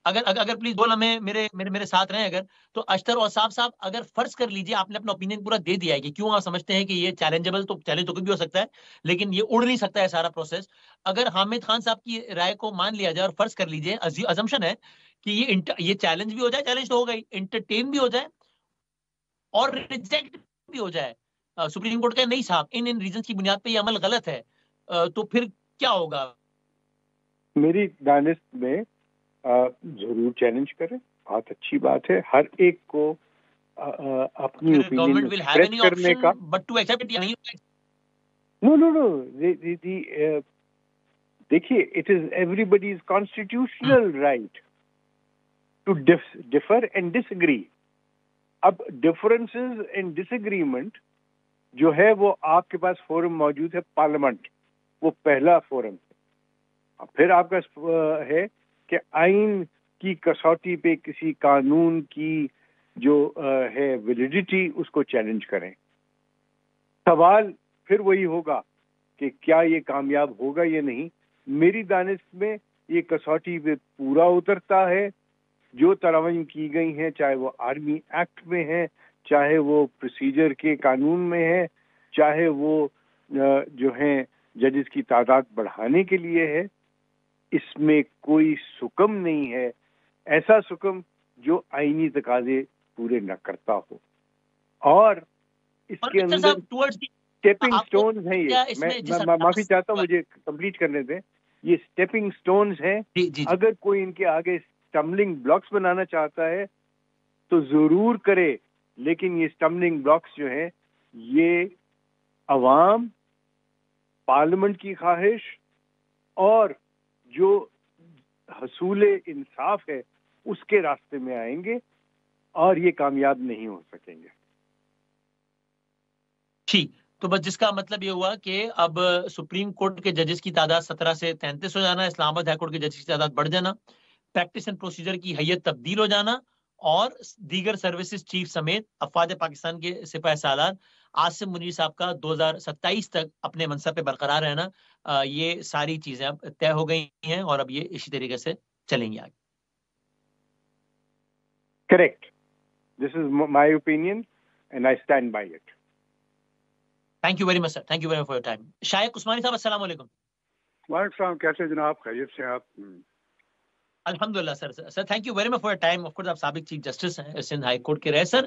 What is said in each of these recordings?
اگر پلیز بول ہمیں میرے ساتھ رہیں اگر، تو اشتر اور صاحب اگر فرض کر لیجیے آپ نے اپنا اوپینین پورا دے دیا ہے کہ کیوں آپ سمجھتے ہیں کہ یہ چیلنجیبل، تو چیلنج تو کچھ بھی ہو سکتا ہے لیکن یہ اڑ نہیں سکتا ہے سارا پروسیس. اگر حامد خان صاحب کی رائے کو مان لیا جائے اور فرض کر لیجیے ازمپشن ہے کہ یہ چیلنج بھی ہو جائے، چیلنج تو ہوگا ہی، انٹرٹین بھی ہو جائے اور ریجیکٹ بھی ہو جائے سپریم کورٹ کا نہیں صاحب ان ریزنز کی بنیاد پہ یہ عمل غلط ہے، تو پھر کیا ہوگا؟ میری دانست میں ضرور چیلنج کریں، بہت اچھی بات ہے، ہر ایک کو اپنی اوپینین ایکسپریس کرنے کا. نو دیکھیے it is everybody's constitutional right to differ and disagree. اب ڈفرنسز اینڈ ڈس ایگریمنٹ جو ہے وہ آپ کے پاس فورم موجود ہے پارلیمنٹ، وہ پہلا فورم ہے. پھر آپ کا ہے کہ آئین کی کسوٹی پہ کسی قانون کی جو ہے ویلیڈیٹی اس کو چیلنج کریں. سوال پھر وہی ہوگا کہ کیا یہ کامیاب ہوگا یا نہیں. میری دانست میں یہ کسوٹی پہ پورا اترتا ہے. جو ترامیم کی گئی ہیں، چاہے وہ آرمی ایکٹ میں ہے، چاہے وہ پروسیجر کے قانون میں ہے، چاہے وہ جو ہیں ججز کی تعداد بڑھانے کے لیے ہے، اس میں کوئی سکم نہیں ہے ایسا سکم جو آئینی تقاضے پورے نہ کرتا ہو. اور اس کے اندر اسٹیپنگ سٹونز ہیں. یہ میں معافی چاہتا ہوں، مجھے کمپلیٹ کرنے دیں. یہ اسٹیپنگ سٹونز ہیں. اگر کوئی ان کے آگے اسٹمبلنگ بلاکس بنانا چاہتا ہے تو ضرور کرے، لیکن یہ اسٹمبلنگ بلاکس جو ہیں یہ عوام، پارلیمنٹ کی خواہش اور جو حصول انصاف ہے اس کے راستے میں آئیں گے اور یہ کامیاب نہیں ہو سکیں گے. ٹھیک، تو بس جس کا مطلب یہ ہوا کہ اب سپریم کورٹ کے ججز کی تعداد 17 سے 33 ہو جانا، اسلام آباد ہائی کورٹ کے ججز کی تعداد بڑھ جانا، پریکٹس اینڈ پروسیجر کی حیت تبدیل ہو جانا، اور دیگر سروسز چیف سمیت افواج پاکستان کے سپاہ سالار عاصم منیر صاحب کا 2027 تک اپنے منصب پہ برقرار رہنا، یہ ساری چیزیں اب طے ہو گئی ہیں اور اب یہ اسی طریقے سے چلیں گی آگے. Cricket. This is my opinion and I stand by it. Thank you very much sir, thank you very much for your time. Shaiq Usmani صاحب السلام علیکم. وعلیکم السلام، کیسے جناب؟ خیریت سے آپ؟ الحمدللہ سر thank you very much for your time. Of course آپ سابق چیف جسٹس ہیں سندھ ہائی کورٹ کے رہے. سر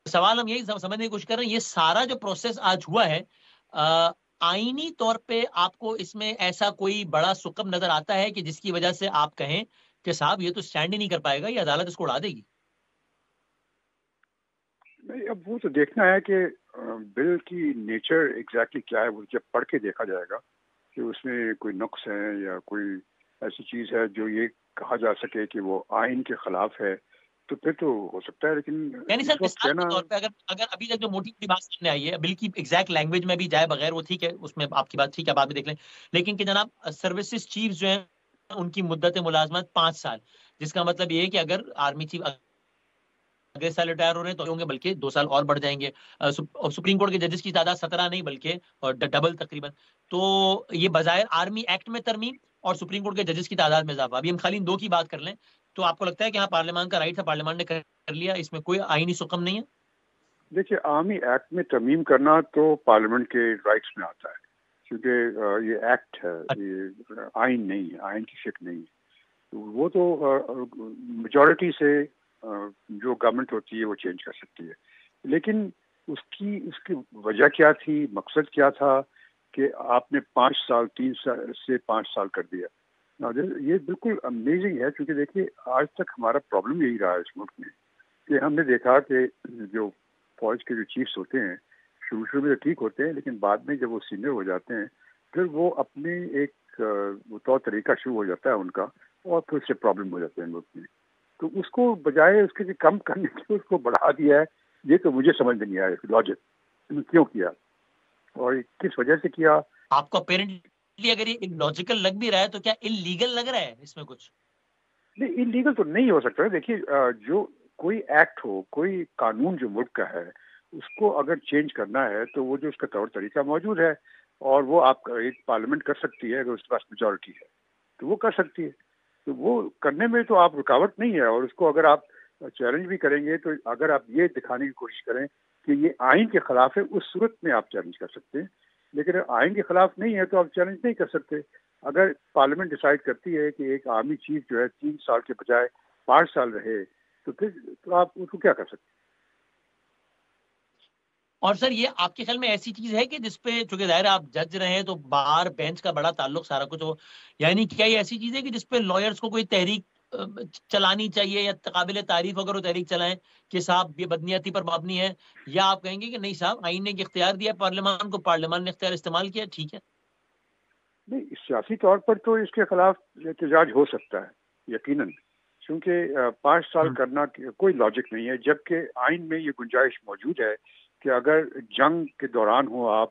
سوال ہم یہی سمجھنے کی کوشش کر رہے ہیں، یہ سارا جو پروسیس آج ہوا ہے آئینی طور پہ آپ کو اس میں ایسا کوئی بڑا سکم نظر آتا ہے کہ جس کی وجہ سے آپ کہیں کہ صاحب یہ تو اسٹینڈ ہی نہیں کر پائے گا، یہ عدالت اس کو اڑا دے گی؟ نہیں، اب وہ تو دیکھنا ہے کہ بل کی نیچر ایگزیکٹلی کیا ہے. وہ جب پڑھ کے دیکھا جائے گا کہ اس میں کوئی نقص ہے یا کوئی ایسی چیز ہے جو یہ کہا جا سکے کہ وہ آئین کے خلاف ہے، تو پھر تو ہو سکتا ہے. لیکن یعنی سر مثال کے طور پہ اگر ابھی تک جو موٹی بات سامنے آئی ہے بل کی ایگزیکٹ لینگویج میں بھی جائے بغیر، وہ ٹھیک ہے، اس میں آپ کی بات ٹھیک ہے، بعد میں دیکھ لیں، لیکن کہ جناب سروسز چیف جو ہیں ان کی مدت ملازمت 5 سال، جس کا مطلب یہ ہے کہ اگر آرمی چیف اگلے سال ریٹائر ہو رہے ہیں تو ہوں گے، بلکہ 2 سال اور بڑھ جائیں گے. سپریم کورٹ کے ججز کی تعداد 17 نہیں بلکہ ڈبل تقریباً. تو یہ بظاہر آرمی ایکٹ میں ترمیم اور سپریم کورٹ کے ججز کی تعداد میں اضافہ. ابھی ہم خالی ان 2 کی بات کر لیں تو آپ کو لگتا ہے کہ ہاں پارلیمان کا رائٹ تھا، پارلیمان نے کر لیا، اس میں کوئی آئینی سکم نہیں ہے؟ دیکھیے، آرمی ایکٹ میں ترمیم کرنا تو پارلیمنٹ کے رائٹس میں آتا ہے، کیونکہ یہ ایکٹ ہے، یہ آئین نہیں ہے، آئین کی شکل نہیں ہے. وہ تو میجورٹی سے جو گورنمنٹ ہوتی ہے وہ چینج کر سکتی ہے. لیکن اس کی وجہ کیا تھی، مقصد کیا تھا کہ آپ نے 5 سال 3 سال سے 5 سال کر دیا. یہ بالکل امیزنگ ہے، کیونکہ دیکھیے آج تک ہمارا پرابلم یہی رہا ہے اس ملک میں کہ ہم نے دیکھا کہ جو فوج کے جو چیفز ہوتے ہیں شروع میں تو ٹھیک ہوتے ہیں، لیکن بعد میں جب وہ سینئر ہو جاتے ہیں پھر وہ اپنے ایک وہ طور طریقہ شروع ہو جاتا ہے ان کا، اور پھر سے پرابلم ہو جاتے ہیں ملک میں. تو اس کو بجائے اس کے کم کرنے کے اس کو بڑھا دیا ہے. یہ تو مجھے سمجھ میں نہیں آیا لاجک کیوں کیا اور کس وجہ سے کیا. آپ کو اپیرنٹلی اگر یہ لاجیکل لگ بھی رہا ہے تو کیا انلیگل لگ رہا ہے اس میں کچھ؟ نہیں، انلیگل تو نہیں ہو سکتا. دیکھیے، جو کوئی ایکٹ ہو، کوئی قانون جو ملک کا ہے، اس کو اگر چینج کرنا ہے تو وہ جو اس کا طور طریقہ موجود ہے، اور وہ آپ ایک پارلیمنٹ کر سکتی ہے اگر اس کے پاس میجورٹی ہے تو وہ کر سکتی ہے. تو وہ کرنے میں تو آپ رکاوٹ نہیں ہے، اور اس کو اگر آپ چیلنج بھی کریں گے تو اگر آپ یہ دکھانے کی کوشش کریں کہ یہ آئین کے خلاف ہے، اس صورت میں آپ چیلنج کر سکتے ہیں، لیکن آئین کے خلاف نہیں ہے تو آپ چیلنج نہیں کر سکتے۔ اگر پارلیمنٹ ڈیسائیڈ کرتی ہے کہ ایک آرمی چیف جو ہے 3 سال کے بجائے 5 سال رہے، تو پھر تو آپ اس کو کیا کر سکتے ہیں؟ اور سر یہ آپ کے خیال میں ایسی چیز ہے کہ جس پہ چونکہ ظاہر آپ جج رہے ہیں تو بار بینچ کا بڑا تعلق سارا کچھ ہو، یعنی کیا یہ ایسی چیز ہے کہ جس پہ لائرز کو کوئی تحریک چلانی چاہیے یا قابل تعریف اگر وہ تحریک چلائیں کہ صاحب یہ بدنیتی پر مبنی ہے، یا آپ کہیں گے کہ نہیں صاحب آئین نے اختیار دیا پارلیمان کو، پارلیمان نے اختیار استعمال کیا، ٹھیک ہے؟ نہیں، سیاسی طور پر تو اس کے خلاف احتجاج ہو سکتا ہے یقیناً، کیونکہ 5 سال کرنا کوئی لاجک نہیں ہے، جبکہ آئین میں یہ گنجائش موجود ہے کہ اگر جنگ کے دوران ہو آپ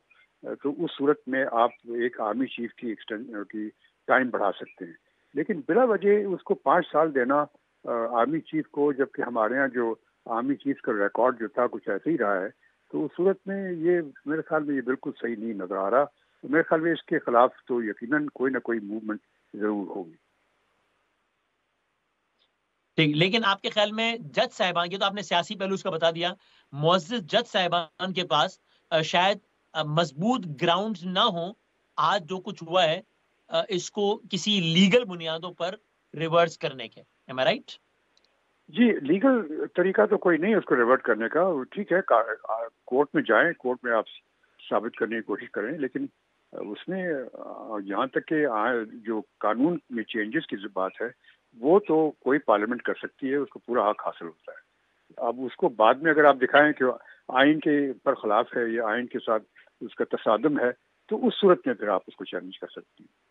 تو اس صورت میں آپ ایک آرمی چیف کی ٹائم بڑھا سکتے ہیں، لیکن بلا وجہ اس کو 5 سال دینا آرمی چیف کو، جبکہ ہمارے ہاں جو آرمی چیف کا ریکارڈ جو تھا کچھ ایسے ہی رہا ہے، تو اس صورت میں یہ میرے خیال میں یہ بالکل صحیح نہیں نظر آ رہا۔ میرے خیال میں اس کے خلاف تو یقیناً کوئی نہ کوئی موومنٹ ضرور ہوگی۔ ٹھیک، لیکن آپ کے خیال میں جج صاحبان، یہ تو آپ نے سیاسی پہلو اس کا بتا دیا، معزز جج صاحبان کے پاس شاید مضبوط گراؤنڈز نہ ہوں آج جو کچھ ہوا ہے اس کو کسی لیگل بنیادوں پر ریورس کرنے کے، am I right؟ جی، لیگل طریقہ تو کوئی نہیں ہے اس کو ریورٹ کرنے کا، ٹھیک ہے کورٹ میں جائیں، کورٹ میں آپ ثابت کرنے کی کوشش کریں، لیکن اس میں جہاں تک کہ جو قانون میں چینجز کی بات ہے وہ تو کوئی پارلیمنٹ کر سکتی ہے، اس کو پورا حق حاصل ہوتا ہے۔ اب اس کو بعد میں اگر آپ دکھائیں کہ آئین کے پر خلاف ہے یا آئین کے ساتھ اس کا تصادم ہے، تو اس صورت میں پھر آپ اس کو چیلنج کر سکتی ہیں۔